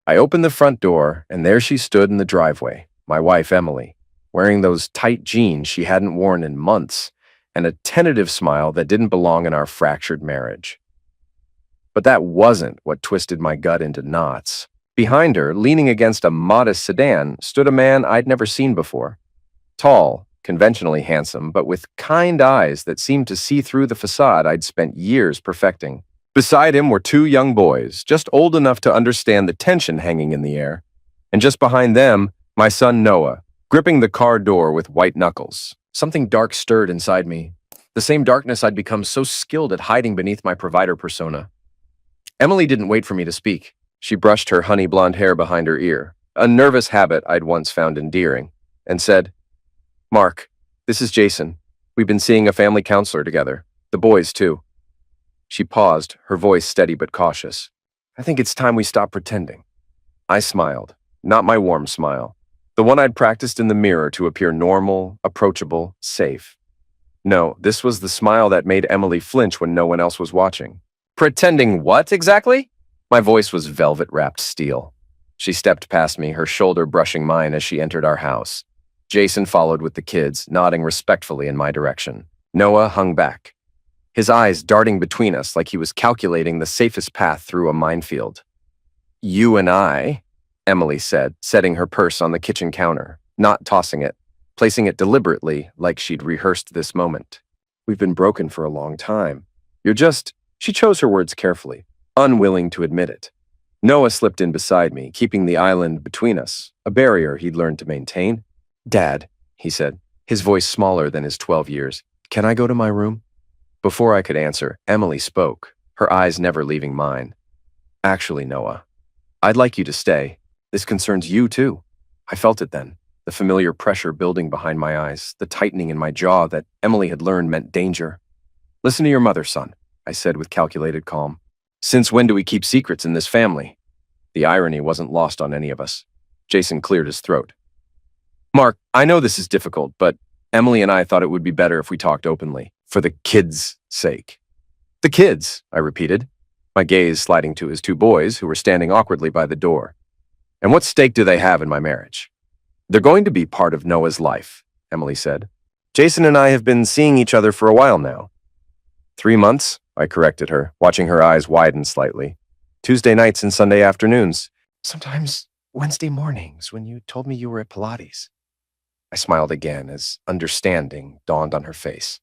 I opened the front door, and there she stood in the driveway, my wife, Emily, wearing those tight jeans she hadn't worn in months, and a tentative smile that didn't belong in our fractured marriage. But that wasn't what twisted my gut into knots. Behind her, leaning against a modest sedan, stood a man I'd never seen before. Tall, conventionally handsome, but with kind eyes that seemed to see through the facade I'd spent years perfecting. Beside him were two young boys, just old enough to understand the tension hanging in the air. And just behind them, my son Noah, gripping the car door with white knuckles. Something dark stirred inside me, the same darkness I'd become so skilled at hiding beneath my provider persona. Emily didn't wait for me to speak. She brushed her honey blonde hair behind her ear, a nervous habit I'd once found endearing, and said, "Mark, this is Jason. We've been seeing a family counselor together. The boys, too." She paused, her voice steady but cautious. "I think it's time we stop pretending." I smiled, not my warm smile, the one I'd practiced in the mirror to appear normal, approachable, safe. No, this was the smile that made Emily flinch when no one else was watching. "Pretending what, exactly?" My voice was velvet-wrapped steel. She stepped past me, her shoulder brushing mine as she entered our house. Jason followed with the kids, nodding respectfully in my direction. Noah hung back, his eyes darting between us like he was calculating the safest path through a minefield. "You and I," Emily said, setting her purse on the kitchen counter, not tossing it, placing it deliberately like she'd rehearsed this moment. "We've been broken for a long time. You're just," she chose her words carefully, unwilling to admit it. Noah slipped in beside me, keeping the island between us, a barrier he'd learned to maintain. "Dad," he said, his voice smaller than his 12 years, "can I go to my room?" Before I could answer, Emily spoke, her eyes never leaving mine. "Actually, Noah, I'd like you to stay. This concerns you, too." I felt it then, the familiar pressure building behind my eyes, the tightening in my jaw that Emily had learned meant danger. "Listen to your mother, son," I said with calculated calm. "Since when do we keep secrets in this family?" The irony wasn't lost on any of us. Jason cleared his throat. "Mark, I know this is difficult, but Emily and I thought it would be better if we talked openly, for the kids' sake." "The kids," I repeated, my gaze sliding to his two boys who were standing awkwardly by the door. "And what stake do they have in my marriage?" "They're going to be part of Noah's life," Emily said. "Jason and I have been seeing each other for a while now." 3 months, I corrected her, watching her eyes widen slightly. "Tuesday nights and Sunday afternoons. Sometimes Wednesday mornings when you told me you were at Pilates." I smiled again as understanding dawned on her face.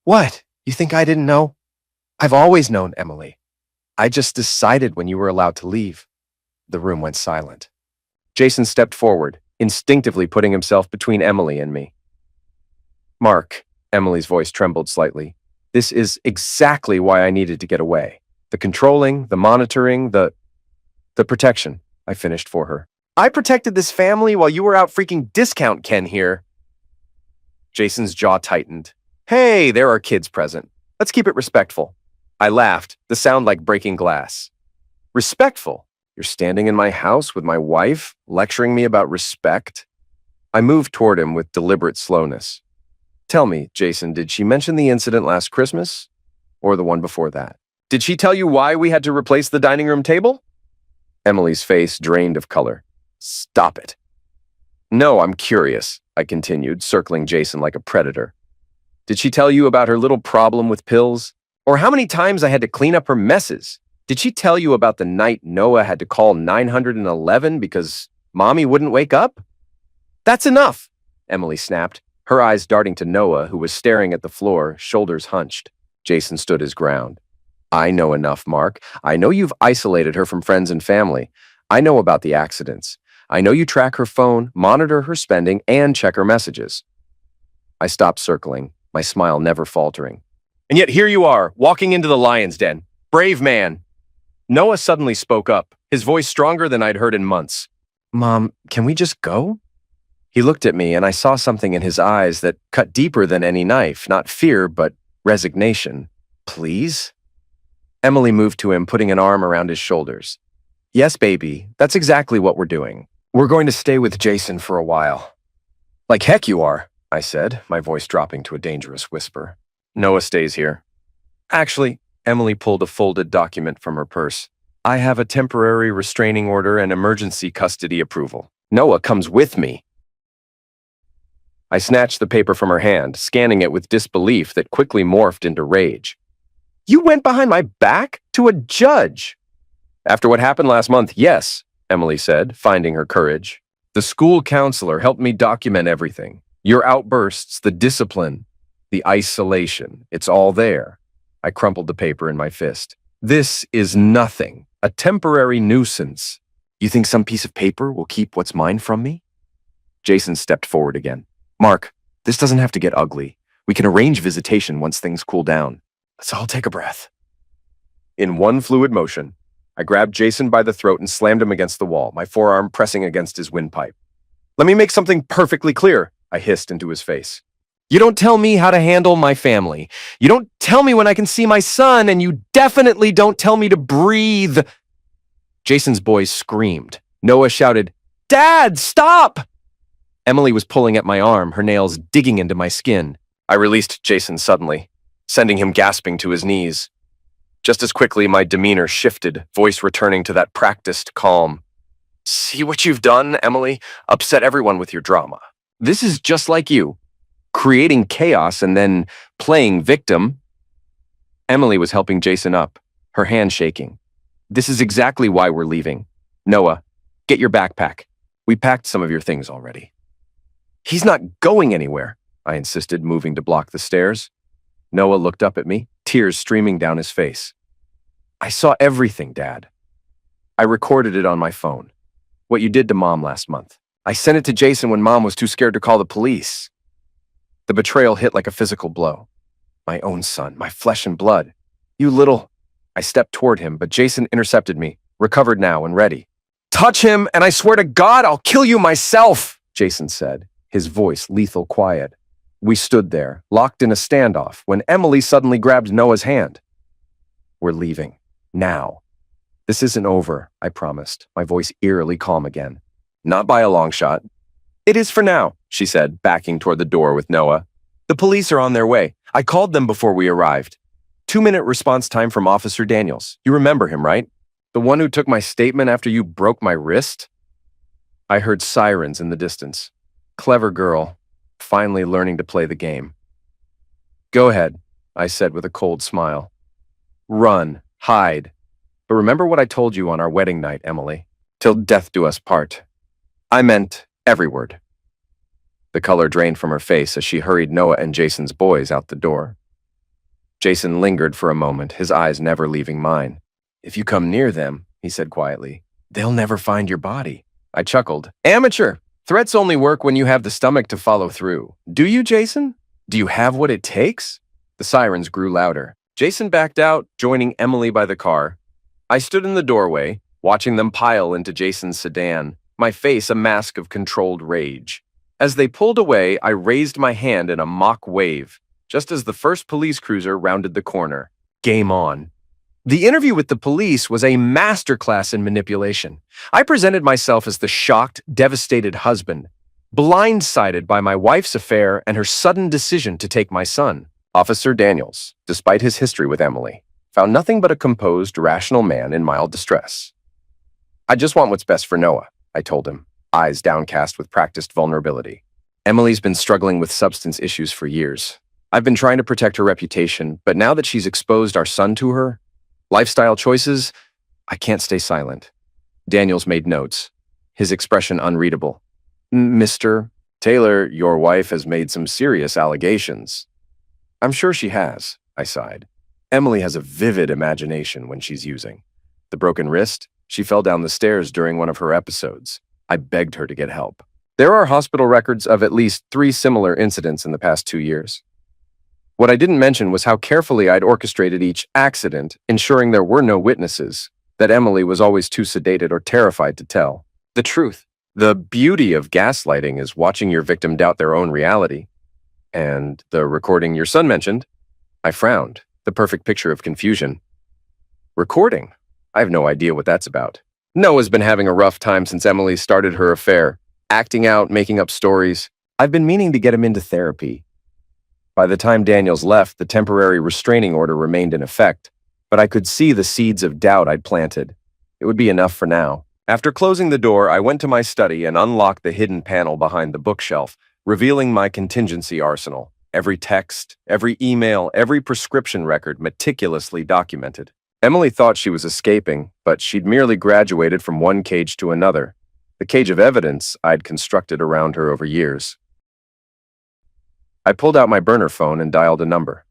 "What? You think I didn't know?" "I've always known, Emily. I just decided when you were allowed to leave." The room went silent. Jason stepped forward, instinctively putting himself between Emily and me. "Mark," Emily's voice trembled slightly, "this is exactly why I needed to get away. The controlling, the monitoring, the protection," I finished for her. "I protected this family while you were out freaking discount Ken here." Jason's jaw tightened. "Hey, there are kids present. Let's keep it respectful." I laughed, the sound like breaking glass. "Respectful? You're standing in my house with my wife, lecturing me about respect?" I moved toward him with deliberate slowness. "Tell me, Jason, did she mention the incident last Christmas? Or the one before that? Did she tell you why we had to replace the dining room table?" Emily's face drained of color. "Stop it." "No, I'm curious," I continued, circling Jason like a predator. "Did she tell you about her little problem with pills? Or how many times I had to clean up her messes? Did she tell you about the night Noah had to call 911 because Mommy wouldn't wake up?" "That's enough," Emily snapped, her eyes darting to Noah, who was staring at the floor, shoulders hunched. Jason stood his ground. "I know enough, Mark. I know you've isolated her from friends and family. I know about the accidents. I know you track her phone, monitor her spending, and check her messages." I stopped circling, my smile never faltering. "And yet here you are, walking into the lion's den. Brave man." Noah suddenly spoke up, his voice stronger than I'd heard in months. "Mom, can we just go?" He looked at me, and I saw something in his eyes that cut deeper than any knife, not fear, but resignation. "Please?" Emily moved to him, putting an arm around his shoulders. "Yes, baby, that's exactly what we're doing. We're going to stay with Jason for a while." "Like heck you are," I said, my voice dropping to a dangerous whisper. "Noah stays here." "Actually," Emily pulled a folded document from her purse. I have a temporary restraining order and emergency custody approval. Noah comes with me. I snatched the paper from her hand, scanning it with disbelief that quickly morphed into rage. You went behind my back? To a judge? After what happened last month, yes, Emily said, finding her courage. The school counselor helped me document everything. Your outbursts, the discipline, the isolation, it's all there. I crumpled the paper in my fist. This is nothing, a temporary nuisance. You think some piece of paper will keep what's mine from me? Jason stepped forward again. Mark, this doesn't have to get ugly. We can arrange visitation once things cool down. Let's all take a breath. In one fluid motion, I grabbed Jason by the throat and slammed him against the wall, my forearm pressing against his windpipe. Let me make something perfectly clear, I hissed into his face. You don't tell me how to handle my family. You don't tell me when I can see my son, and you definitely don't tell me to breathe. Jason's boys screamed. Noah shouted, Dad, stop! Emily was pulling at my arm, her nails digging into my skin. I released Jason suddenly, sending him gasping to his knees. Just as quickly, my demeanor shifted, voice returning to that practiced calm. See what you've done, Emily? Upset everyone with your drama. This is just like you. Creating chaos and then playing victim. Emily was helping Jason up, her hand shaking. This is exactly why we're leaving. Noah, get your backpack. We packed some of your things already. He's not going anywhere, I insisted, moving to block the stairs. Noah looked up at me, tears streaming down his face. I saw everything, Dad. I recorded it on my phone. What you did to Mom last month. I sent it to Jason when Mom was too scared to call the police. The betrayal hit like a physical blow. My own son, my flesh and blood. You little... I stepped toward him, but Jason intercepted me, recovered now and ready. Touch him, and I swear to God, I'll kill you myself, Jason said, his voice lethal quiet. We stood there, locked in a standoff, when Emily suddenly grabbed Noah's hand. We're leaving. Now. This isn't over, I promised, my voice eerily calm again. Not by a long shot. It is for now, she said, backing toward the door with Noah. The police are on their way. I called them before we arrived. 2-minute response time from Officer Daniels. You remember him, right? The one who took my statement after you broke my wrist? I heard sirens in the distance. Clever girl, finally learning to play the game. Go ahead, I said with a cold smile. Run, hide. But remember what I told you on our wedding night, Emily. Till death do us part. I meant every word. The color drained from her face as she hurried Noah and Jason's boys out the door. Jason lingered for a moment, his eyes never leaving mine. If you come near them, he said quietly, they'll never find your body. I chuckled. Amateur! Threats only work when you have the stomach to follow through. Do you, Jason? Do you have what it takes? The sirens grew louder. Jason backed out, joining Emily by the car. I stood in the doorway, watching them pile into Jason's sedan, my face a mask of controlled rage. As they pulled away, I raised my hand in a mock wave, just as the first police cruiser rounded the corner. Game on. The interview with the police was a masterclass in manipulation. I presented myself as the shocked, devastated husband, blindsided by my wife's affair and her sudden decision to take my son. Officer Daniels, despite his history with Emily, found nothing but a composed, rational man in mild distress. I just want what's best for Noah, I told him, eyes downcast with practiced vulnerability. Emily's been struggling with substance issues for years. I've been trying to protect her reputation, but now that she's exposed our son to her, lifestyle choices, I can't stay silent. Daniels made notes, his expression unreadable. Mr. Taylor, your wife has made some serious allegations. I'm sure she has, I sighed. Emily has a vivid imagination when she's using. The broken wrist, she fell down the stairs during one of her episodes. I begged her to get help. There are hospital records of at least 3 similar incidents in the past 2 years. What I didn't mention was how carefully I'd orchestrated each accident, ensuring there were no witnesses, that Emily was always too sedated or terrified to tell the truth. The beauty of gaslighting is watching your victim doubt their own reality. And the recording your son mentioned, I frowned, the perfect picture of confusion. Recording? I have no idea what that's about. Noah's been having a rough time since Emily started her affair, acting out, making up stories. I've been meaning to get him into therapy. By the time Daniels left, the temporary restraining order remained in effect, but I could see the seeds of doubt I'd planted. It would be enough for now. After closing the door, I went to my study and unlocked the hidden panel behind the bookshelf, revealing my contingency arsenal. Every text, every email, every prescription record meticulously documented. Emily thought she was escaping, but she'd merely graduated from one cage to another, the cage of evidence I'd constructed around her over years. I pulled out my burner phone and dialed a number.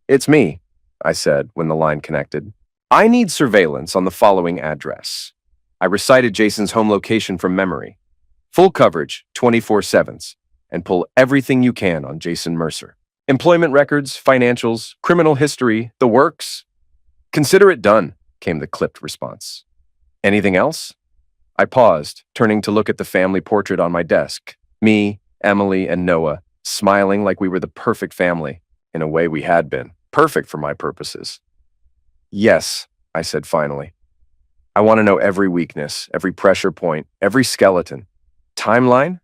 "It's me," I said when the line connected. "I need surveillance on the following address." I recited Jason's home location from memory. Full coverage, 24/7, and pull everything you can on Jason Mercer. Employment records, financials, criminal history, the works. "Consider it done," came the clipped response. "Anything else?" I paused, turning to look at the family portrait on my desk. Me, Emily, and Noah, smiling like we were the perfect family. In a way, we had been. Perfect for my purposes. "Yes," I said finally. "I want to know every weakness, every pressure point, every skeleton. Timeline?"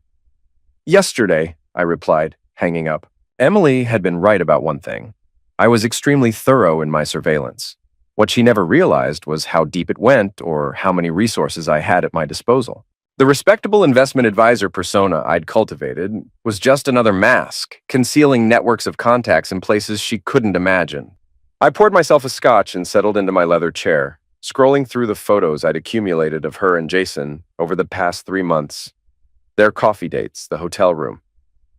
"Yesterday," I replied, hanging up. Emily had been right about one thing. I was extremely thorough in my surveillance. What she never realized was how deep it went or how many resources I had at my disposal. The respectable investment advisor persona I'd cultivated was just another mask, concealing networks of contacts in places she couldn't imagine. I poured myself a scotch and settled into my leather chair, scrolling through the photos I'd accumulated of her and Jason over the past 3 months. Their coffee dates, the hotel room,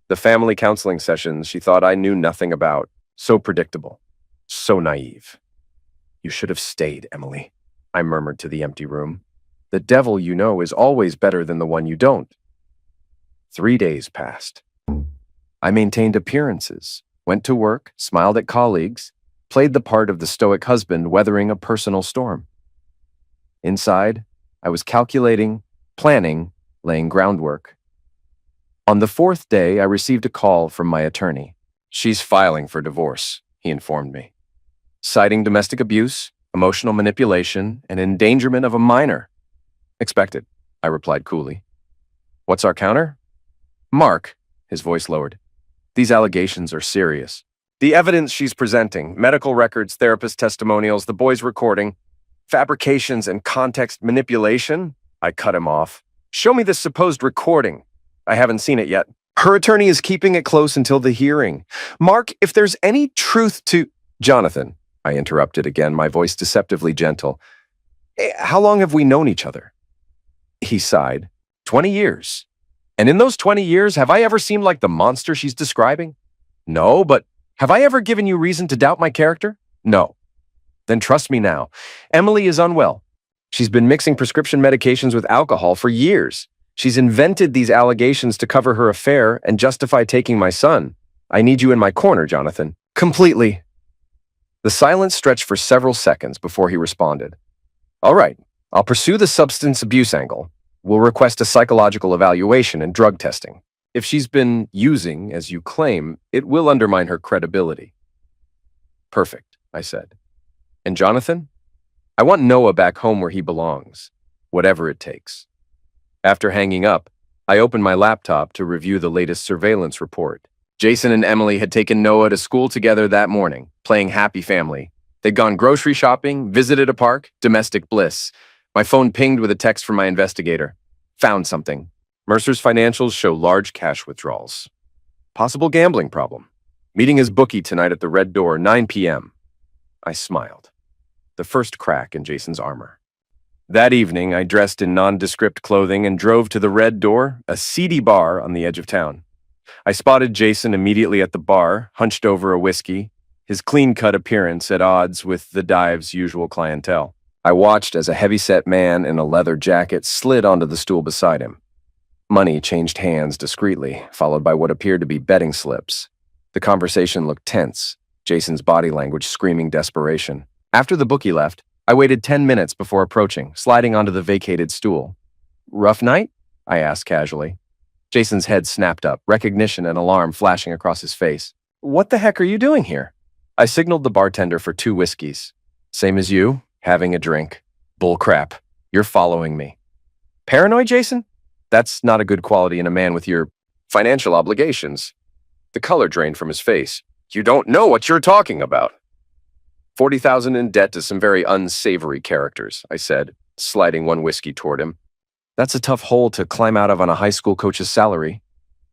the family counseling sessions she thought I knew nothing about. So predictable, so naive. "You should have stayed, Emily," I murmured to the empty room. "The devil you know is always better than the one you don't." 3 days passed. I maintained appearances, went to work, smiled at colleagues, played the part of the stoic husband weathering a personal storm. Inside, I was calculating, planning, laying groundwork. On the 4th day, I received a call from my attorney. "She's filing for divorce," he informed me, citing domestic abuse, emotional manipulation, and endangerment of a minor. "Expected," I replied coolly. "What's our counter?" "Mark," his voice lowered, "these allegations are serious. The evidence she's presenting, medical records, therapist testimonials, the boy's recording, fabrications and context manipulation." I cut him off. "Show me this supposed recording. I haven't seen it yet." Her attorney is keeping it close until the hearing. "Mark, if there's any truth to—" "Jonathan," I interrupted again, my voice deceptively gentle. "How long have we known each other?" He sighed. 20 years. And in those 20 years, have I ever seemed like the monster she's describing? No, but have I ever given you reason to doubt my character? No. Then trust me now. Emily is unwell. She's been mixing prescription medications with alcohol for years. She's invented these allegations to cover her affair and justify taking my son. I need you in my corner, Jonathan. Completely. The silence stretched for several seconds before he responded. "All right, I'll pursue the substance abuse angle. We'll request a psychological evaluation and drug testing. If she's been using, as you claim, it will undermine her credibility." "Perfect," I said. "And Jonathan? I want Noah back home where he belongs, whatever it takes." After hanging up, I opened my laptop to review the latest surveillance report. Jason and Emily had taken Noah to school together that morning, playing happy family. They'd gone grocery shopping, visited a park, domestic bliss. My phone pinged with a text from my investigator. "Found something. Mercer's financials show large cash withdrawals. Possible gambling problem. Meeting his bookie tonight at the Red Door, 9 p.m. I smiled. The first crack in Jason's armor. That evening, I dressed in nondescript clothing and drove to the Red Door, a seedy bar on the edge of town. I spotted Jason immediately at the bar, hunched over a whiskey, his clean-cut appearance at odds with the dive's usual clientele. I watched as a heavy-set man in a leather jacket slid onto the stool beside him. Money changed hands discreetly, followed by what appeared to be betting slips. The conversation looked tense, Jason's body language screaming desperation. After the bookie left, I waited 10 minutes before approaching, sliding onto the vacated stool. "Rough night?" I asked casually. Jason's head snapped up, recognition and alarm flashing across his face. "What the heck are you doing here?" I signaled the bartender for 2 whiskeys. "Same as you, having a drink." "Bull crap. You're following me." "Paranoid, Jason? That's not a good quality in a man with your financial obligations." The color drained from his face. "You don't know what you're talking about." 40,000 in debt to some very unsavory characters, I said, sliding one whiskey toward him. That's a tough hole to climb out of on a high school coach's salary.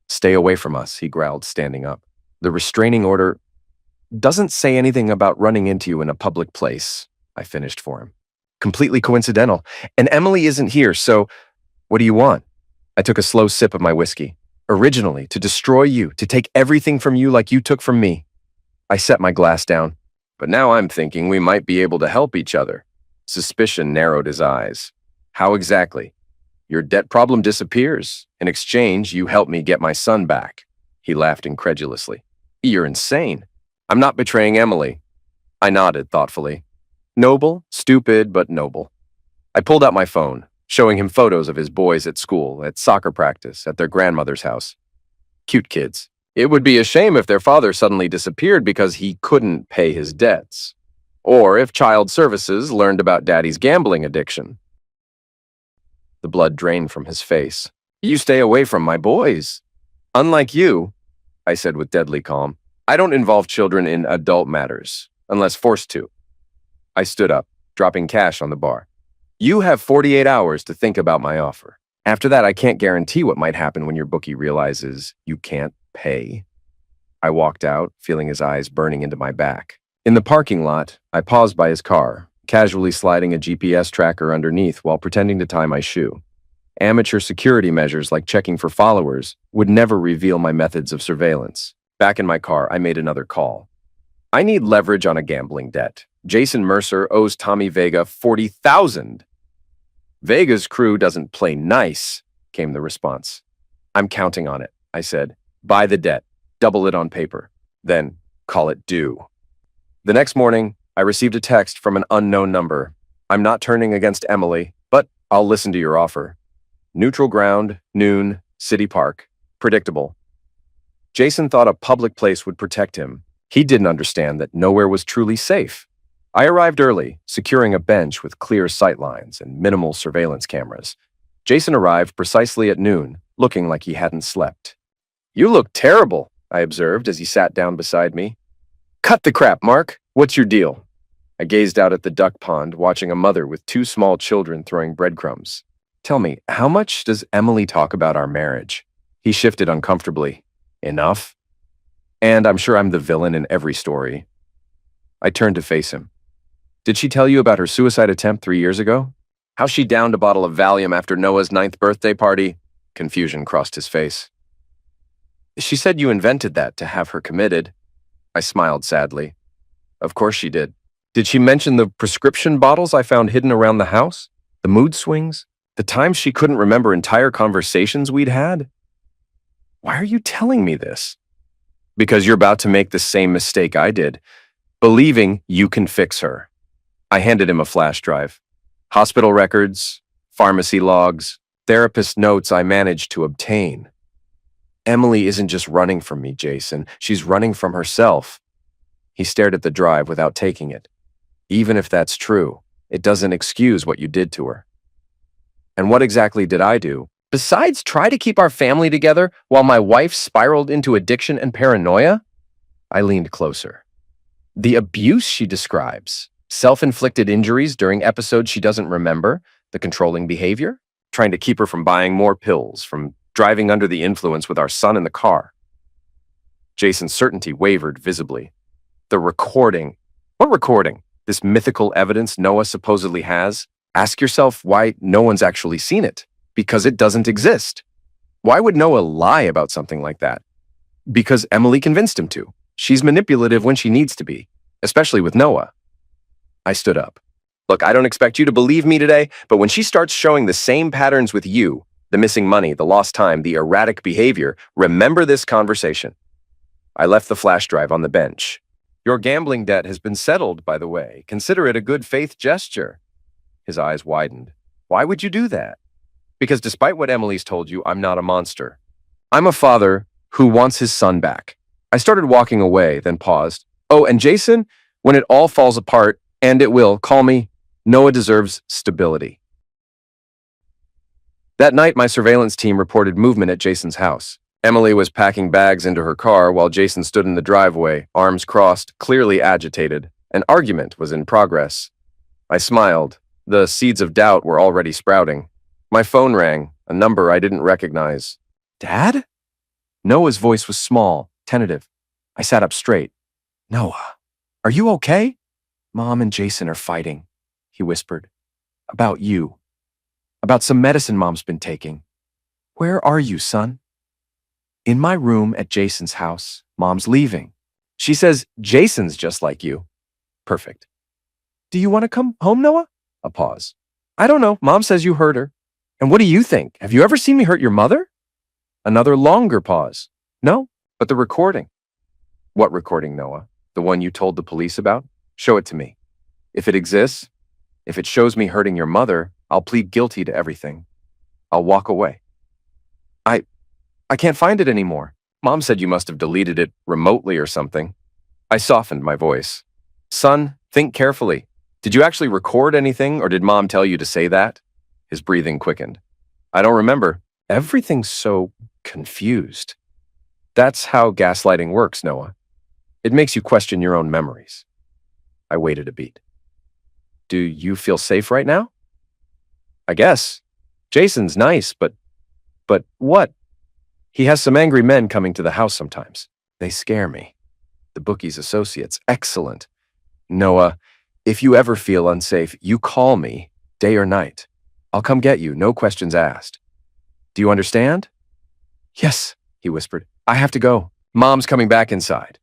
Stay away from us, he growled, standing up. The restraining order doesn't say anything about running into you in a public place, I finished for him. Completely coincidental. And Emily isn't here, so what do you want? I took a slow sip of my whiskey. Originally, to destroy you, to take everything from you like you took from me. I set my glass down. But now I'm thinking we might be able to help each other. Suspicion narrowed his eyes. How exactly? Your debt problem disappears. In exchange, you help me get my son back. He laughed incredulously. You're insane. I'm not betraying Emily. I nodded thoughtfully. Noble, stupid, but noble. I pulled out my phone, showing him photos of his boys at school, at soccer practice, at their grandmother's house. Cute kids. It would be a shame if their father suddenly disappeared because he couldn't pay his debts. Or if child services learned about daddy's gambling addiction. The blood drained from his face. You stay away from my boys. Unlike you, I said with deadly calm, I don't involve children in adult matters, unless forced to. I stood up, dropping cash on the bar. You have 48 hours to think about my offer. After that, I can't guarantee what might happen when your bookie realizes you can't pay. I walked out, feeling his eyes burning into my back. In the parking lot, I paused by his car, casually sliding a GPS tracker underneath while pretending to tie my shoe. Amateur security measures like checking for followers would never reveal my methods of surveillance. Back in my car, I made another call. I need leverage on a gambling debt. Jason Mercer owes Tommy Vega $40,000. Vega's crew doesn't play nice, came the response. I'm counting on it, I said. Buy the debt, double it on paper, then call it due. The next morning, I received a text from an unknown number. I'm not turning against Emily, but I'll listen to your offer. Neutral ground, noon, City Park. Predictable. Jason thought a public place would protect him. He didn't understand that nowhere was truly safe. I arrived early, securing a bench with clear sightlines and minimal surveillance cameras. Jason arrived precisely at noon, looking like he hadn't slept. You look terrible, I observed as he sat down beside me. Cut the crap, Mark. What's your deal? I gazed out at the duck pond, watching a mother with two small children throwing breadcrumbs. Tell me, how much does Emily talk about our marriage? He shifted uncomfortably. Enough? And I'm sure I'm the villain in every story. I turned to face him. Did she tell you about her suicide attempt 3 years ago? How she downed a bottle of Valium after Noah's 9th birthday party? Confusion crossed his face. She said you invented that to have her committed. I smiled sadly. Of course she did. Did she mention the prescription bottles I found hidden around the house? The mood swings? The times she couldn't remember entire conversations we'd had? Why are you telling me this? Because you're about to make the same mistake I did, believing you can fix her. I handed him a flash drive. Hospital records, pharmacy logs, therapist notes I managed to obtain. Emily isn't just running from me, Jason. She's running from herself. He stared at the drive without taking it. Even if that's true, it doesn't excuse what you did to her. And what exactly did I do? Besides try to keep our family together while my wife spiraled into addiction and paranoia? I leaned closer. The abuse she describes, self-inflicted injuries during episodes she doesn't remember, the controlling behavior, trying to keep her from buying more pills, from driving under the influence with our son in the car. Jason's certainty wavered visibly. The recording. What recording? This mythical evidence Noah supposedly has? Ask yourself why no one's actually seen it. Because it doesn't exist. Why would Noah lie about something like that? Because Emily convinced him to. She's manipulative when she needs to be, especially with Noah. I stood up. Look, I don't expect you to believe me today, but when she starts showing the same patterns with you, the missing money, the lost time, the erratic behavior, remember this conversation. I left the flash drive on the bench. Your gambling debt has been settled, by the way. Consider it a good faith gesture. His eyes widened. Why would you do that? Because despite what Emily's told you, I'm not a monster. I'm a father who wants his son back. I started walking away, then paused. Oh, and Jason, when it all falls apart, and it will, call me. Noah deserves stability. That night, my surveillance team reported movement at Jason's house. Emily was packing bags into her car while Jason stood in the driveway, arms crossed, clearly agitated, An argument was in progress. I smiled. The seeds of doubt were already sprouting. My phone rang, a number I didn't recognize. Dad? Noah's voice was small, tentative. I sat up straight. Noah, are you okay? Mom and Jason are fighting, he whispered. About you. About some medicine Mom's been taking. Where are you, son? In my room at Jason's house. Mom's leaving. She says Jason's just like you. Perfect. Do you want to come home, Noah? A pause. I don't know. Mom says you hurt her. And what do you think? Have you ever seen me hurt your mother? Another longer pause. No, but the recording. What recording, Noah? The one you told the police about? Show it to me. If it exists, if it shows me hurting your mother, I'll plead guilty to everything. I'll walk away. I can't find it anymore. Mom said you must have deleted it remotely or something. I softened my voice. Son, think carefully. Did you actually record anything, or did Mom tell you to say that? His breathing quickened. I don't remember. Everything's so confused. That's how gaslighting works, Noah. It makes you question your own memories. I waited a beat. Do you feel safe right now? I guess. Jason's nice, but what? He has some angry men coming to the house sometimes. They scare me. The bookie's associates. Excellent. Noah, if you ever feel unsafe, you call me, day or night. I'll come get you, no questions asked. Do you understand? Yes, he whispered. I have to go. Mom's coming back inside.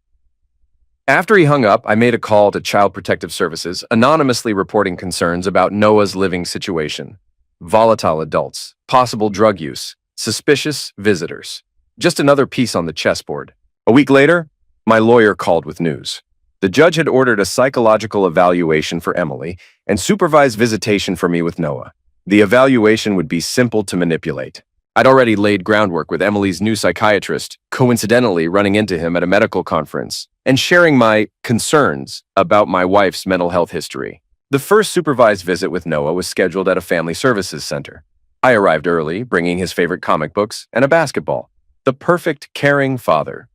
After he hung up, I made a call to Child Protective Services, anonymously reporting concerns about Noah's living situation. Volatile adults, possible drug use, suspicious visitors. Just another piece on the chessboard. A week later, my lawyer called with news. The judge had ordered a psychological evaluation for Emily and supervised visitation for me with Noah. The evaluation would be simple to manipulate. I'd already laid groundwork with Emily's new psychiatrist, coincidentally running into him at a medical conference, and sharing my concerns about my wife's mental health history. The first supervised visit with Noah was scheduled at a family services center. I arrived early, bringing his favorite comic books and a basketball. The perfect, caring father.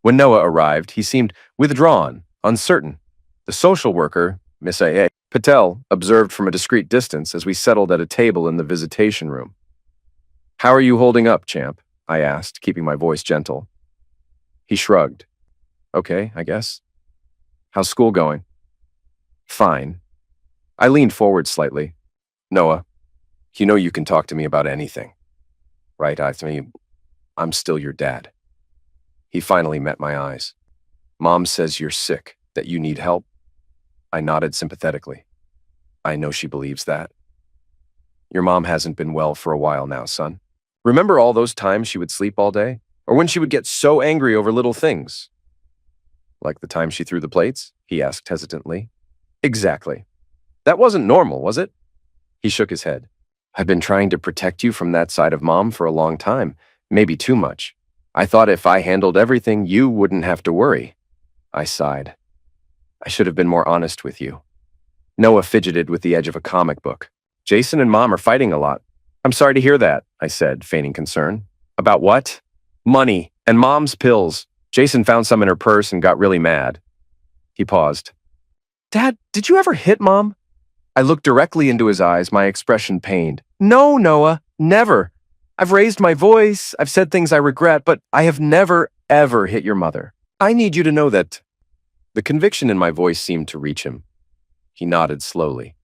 When Noah arrived, he seemed withdrawn, uncertain. The social worker, Miss A.A. Patel, observed from a discreet distance as we settled at a table in the visitation room. How are you holding up, champ? I asked, keeping my voice gentle. He shrugged. Okay, I guess. How's school going? Fine. I leaned forward slightly. Noah, you know you can talk to me about anything. Right? I'm still your dad. He finally met my eyes. Mom says you're sick, that you need help. I nodded sympathetically. I know she believes that. Your mom hasn't been well for a while now, son. Remember all those times she would sleep all day? Or when she would get so angry over little things? Like the time she threw the plates? He asked hesitantly. Exactly. That wasn't normal, was it? He shook his head. I've been trying to protect you from that side of Mom for a long time, maybe too much. I thought if I handled everything, you wouldn't have to worry. I sighed. I should have been more honest with you. Noah fidgeted with the edge of a comic book. Jason and Mom are fighting a lot. I'm sorry to hear that, I said, feigning concern. About what? Money and Mom's pills. Jason found some in her purse and got really mad. He paused. Dad, did you ever hit Mom? I looked directly into his eyes, my expression pained. No, Noah, never. I've raised my voice, I've said things I regret, but I have never, ever hit your mother. I need you to know that. The conviction in my voice seemed to reach him. He nodded slowly.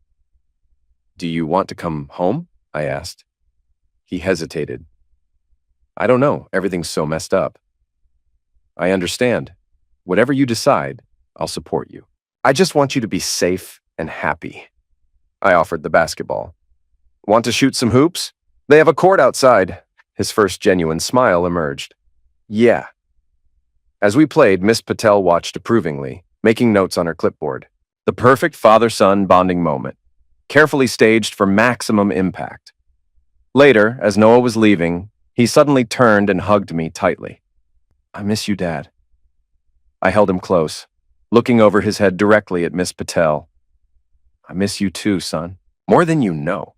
Do you want to come home? I asked. He hesitated. I don't know, everything's so messed up. I understand. Whatever you decide, I'll support you. I just want you to be safe and happy. I offered the basketball. Want to shoot some hoops? They have a court outside. His first genuine smile emerged. Yeah. As we played, Miss Patel watched approvingly, making notes on her clipboard. The perfect father-son bonding moment, carefully staged for maximum impact. Later, as Noah was leaving, he suddenly turned and hugged me tightly. I miss you, Dad. I held him close, looking over his head directly at Miss Patel. I miss you too, son. More than you know.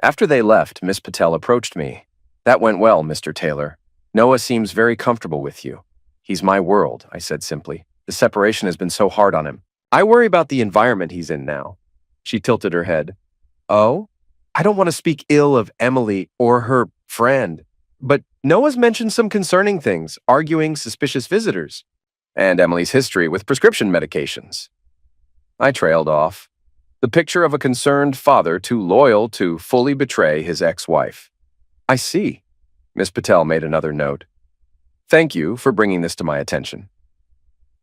After they left, Miss Patel approached me. That went well, Mr. Taylor. Noah seems very comfortable with you. He's my world, I said simply. The separation has been so hard on him. I worry about the environment he's in now. She tilted her head. Oh? I don't want to speak ill of Emily or her friend, but Noah's mentioned some concerning things, arguing suspicious visitors, and Emily's history with prescription medications. I trailed off. The picture of a concerned father too loyal to fully betray his ex-wife. I see. Miss Patel made another note. Thank you for bringing this to my attention.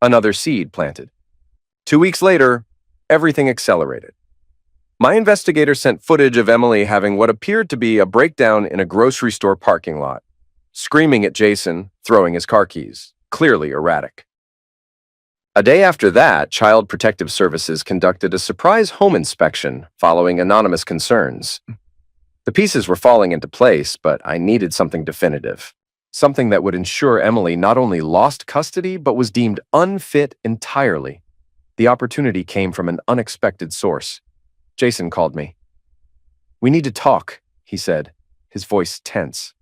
Another seed planted. 2 weeks later, everything accelerated. My investigator sent footage of Emily having what appeared to be a breakdown in a grocery store parking lot, screaming at Jason, throwing his car keys, clearly erratic. A day after that, Child Protective Services conducted a surprise home inspection following anonymous concerns. The pieces were falling into place, but I needed something definitive. Something that would ensure Emily not only lost custody, but was deemed unfit entirely. The opportunity came from an unexpected source. Jason called me. We need to talk, he said, his voice tense.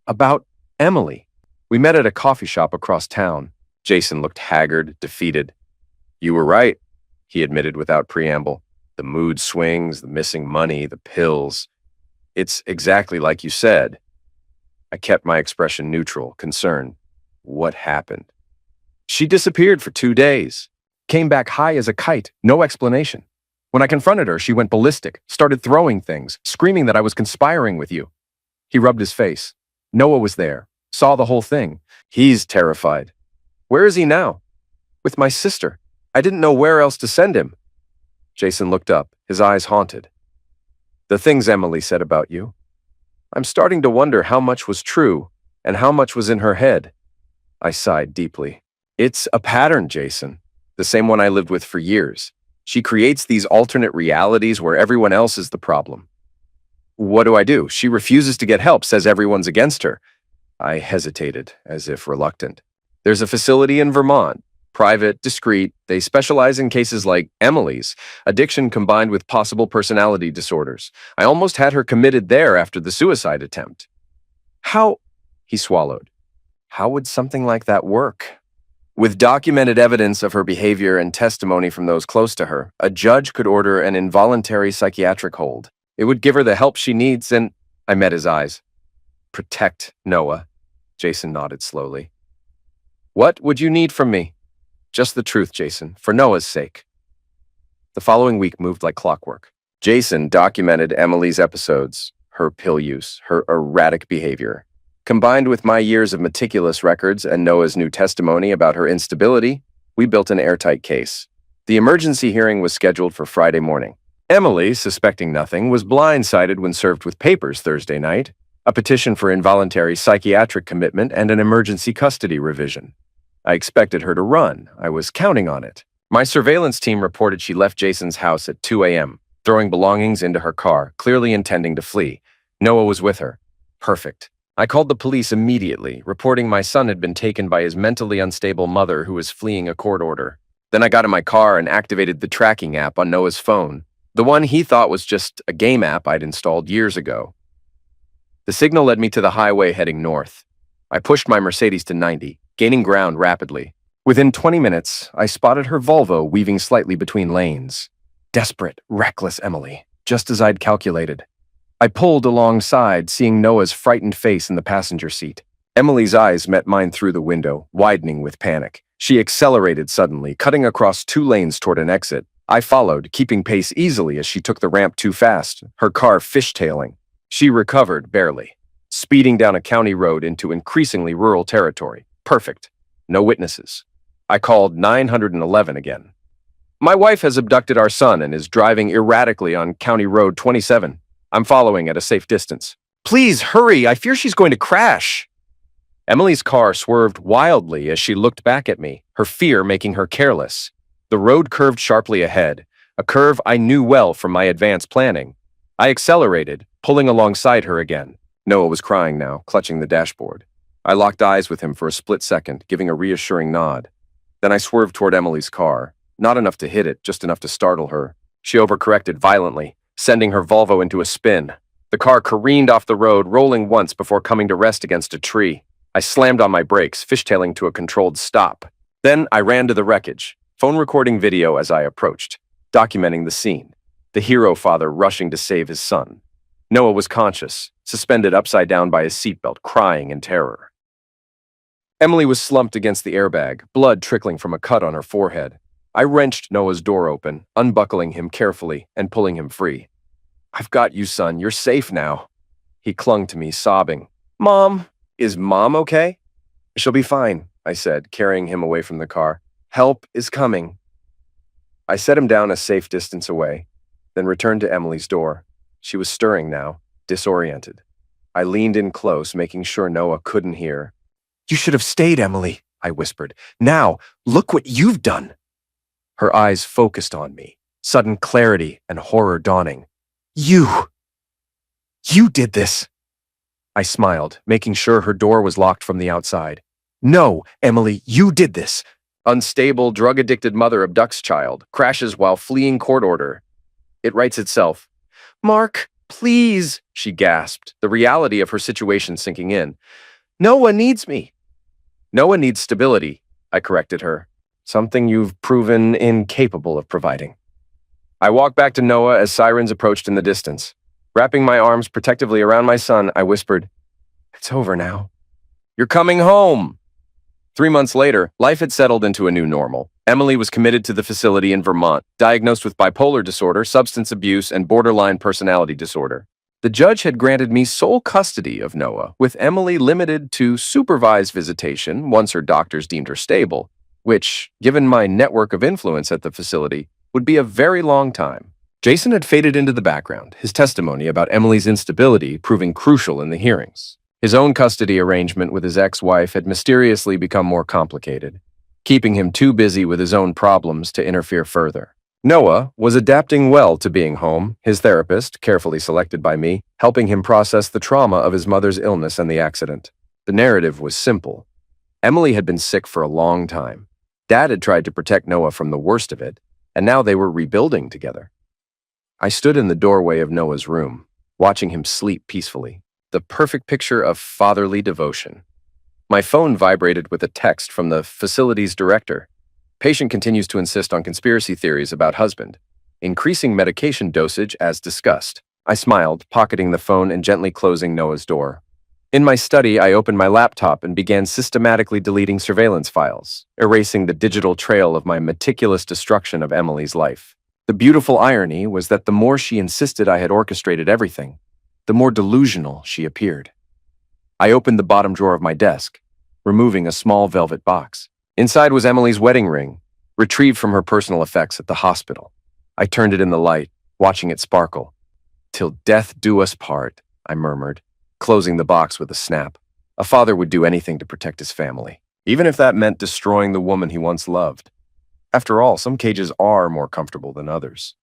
About Emily. We met at a coffee shop across town. Jason looked haggard, defeated. You were right, he admitted without preamble. The mood swings, the missing money, the pills. It's exactly like you said. I kept my expression neutral, concerned. What happened? She disappeared for 2 days. Came back high as a kite, no explanation. When I confronted her, she went ballistic, started throwing things, screaming that I was conspiring with you. He rubbed his face. Noah was there, saw the whole thing. He's terrified. Where is he now? With my sister. I didn't know where else to send him. Jason looked up, his eyes haunted. The things Emily said about you. I'm starting to wonder how much was true and how much was in her head. I sighed deeply. It's a pattern, Jason. The same one I lived with for years. She creates these alternate realities where everyone else is the problem. What do? She refuses to get help, says everyone's against her. I hesitated, as if reluctant. There's a facility in Vermont, private, discreet. They specialize in cases like Emily's, addiction combined with possible personality disorders. I almost had her committed there after the suicide attempt. How? He swallowed. How would something like that work? With documented evidence of her behavior and testimony from those close to her, a judge could order an involuntary psychiatric hold. It would give her the help she needs and... I met his eyes. Protect Noah. Jason nodded slowly. What would you need from me? Just the truth, Jason, for Noah's sake. The following week moved like clockwork. Jason documented Emily's episodes, her pill use, her erratic behavior. Combined with my years of meticulous records and Noah's new testimony about her instability, we built an airtight case. The emergency hearing was scheduled for Friday morning. Emily, suspecting nothing, was blindsided when served with papers Thursday night, a petition for involuntary psychiatric commitment and an emergency custody revision. I expected her to run. I was counting on it. My surveillance team reported she left Jason's house at 2 a.m., throwing belongings into her car, clearly intending to flee. Noah was with her. Perfect. I called the police immediately, reporting my son had been taken by his mentally unstable mother who was fleeing a court order. Then I got in my car and activated the tracking app on Noah's phone, the one he thought was just a game app I'd installed years ago. The signal led me to the highway heading north. I pushed my Mercedes to 90, gaining ground rapidly. Within 20 minutes, I spotted her Volvo weaving slightly between lanes. Desperate, reckless Emily, just as I'd calculated. I pulled alongside, seeing Noah's frightened face in the passenger seat. Emily's eyes met mine through the window, widening with panic. She accelerated suddenly, cutting across 2 lanes toward an exit. I followed, keeping pace easily as she took the ramp too fast, her car fishtailing. She recovered, barely, speeding down a county road into increasingly rural territory. Perfect. No witnesses. I called 911 again. My wife has abducted our son and is driving erratically on County Road 27. I'm following at a safe distance. Please, hurry! I fear she's going to crash! Emily's car swerved wildly as she looked back at me, her fear making her careless. The road curved sharply ahead, a curve I knew well from my advanced planning. I accelerated, pulling alongside her again. Noah was crying now, clutching the dashboard. I locked eyes with him for a split second, giving a reassuring nod. Then I swerved toward Emily's car. Not enough to hit it, just enough to startle her. She overcorrected violently, sending her Volvo into a spin. The car careened off the road, rolling once before coming to rest against a tree. I slammed on my brakes, fishtailing to a controlled stop. Then I ran to the wreckage. Phone recording video as I approached, documenting the scene. The hero father rushing to save his son. Noah was conscious, suspended upside down by his seatbelt, crying in terror. Emily was slumped against the airbag, blood trickling from a cut on her forehead. I wrenched Noah's door open, unbuckling him carefully and pulling him free. "I've got you, son. You're safe now." He clung to me, sobbing. "Mom, is Mom okay?" "She'll be fine," I said, carrying him away from the car. "Help is coming." I set him down a safe distance away, then returned to Emily's door. She was stirring now, disoriented. I leaned in close, making sure Noah couldn't hear. "You should have stayed, Emily," I whispered. "Now, look what you've done." Her eyes focused on me, sudden clarity and horror dawning. You did this." I smiled, making sure her door was locked from the outside. "No, Emily, you did this." Unstable, drug-addicted mother abducts child, crashes while fleeing court order. It writes itself. "Mark, please," she gasped, the reality of her situation sinking in. "Noah needs me." "Noah needs stability," I corrected her. "Something you've proven incapable of providing." I walked back to Noah as sirens approached in the distance. Wrapping my arms protectively around my son, I whispered, "It's over now. You're coming home." 3 months later, life had settled into a new normal. Emily was committed to the facility in Vermont, diagnosed with bipolar disorder, substance abuse, and borderline personality disorder. The judge had granted me sole custody of Noah, with Emily limited to supervised visitation once her doctors deemed her stable, which, given my network of influence at the facility, would be a very long time. Jason had faded into the background, his testimony about Emily's instability proving crucial in the hearings. His own custody arrangement with his ex-wife had mysteriously become more complicated, keeping him too busy with his own problems to interfere further. Noah was adapting well to being home, his therapist, carefully selected by me, helping him process the trauma of his mother's illness and the accident. The narrative was simple. Emily had been sick for a long time. Dad had tried to protect Noah from the worst of it, and now they were rebuilding together. I stood in the doorway of Noah's room, watching him sleep peacefully, the perfect picture of fatherly devotion. My phone vibrated with a text from the facility's director. Patient continues to insist on conspiracy theories about husband. Increasing medication dosage as discussed. I smiled, pocketing the phone and gently closing Noah's door. In my study, I opened my laptop and began systematically deleting surveillance files, erasing the digital trail of my meticulous destruction of Emily's life. The beautiful irony was that the more she insisted I had orchestrated everything, the more delusional she appeared. I opened the bottom drawer of my desk, removing a small velvet box. Inside was Emily's wedding ring, retrieved from her personal effects at the hospital. I turned it in the light, watching it sparkle. "Till death do us part," I murmured, closing the box with a snap. A father would do anything to protect his family, even if that meant destroying the woman he once loved. After all, some cages are more comfortable than others.